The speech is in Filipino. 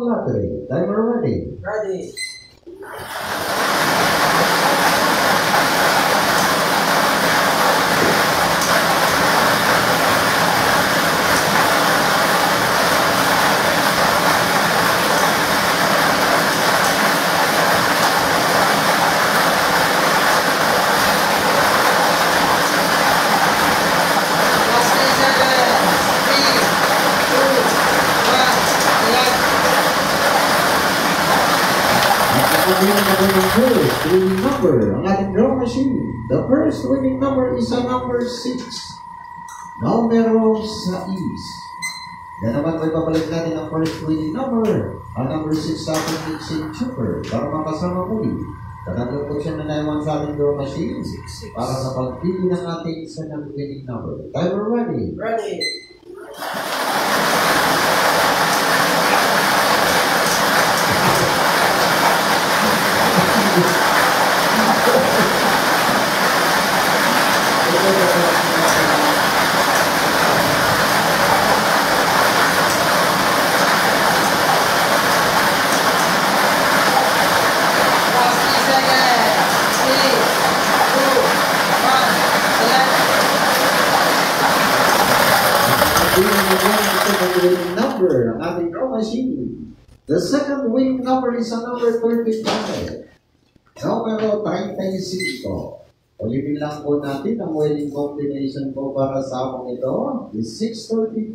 lottery. Timer ready. Ready. Winning number, ang ating draw machine. The first winning number is a number 6. Numero 6. Yan naman may babalik natin ang first winning number. Ang number 6 sa ating mixing chopper para makasama muli. Kanatupot siya na naiwan sa ating draw machine para sa pagpili ng ating second winning number. Timer ready. Ready. Winning number, ang ating draw machine. The second winning number is a number 35. Numero 35. Ulitin lang po natin ang winning combination po para sa akong ito is 635.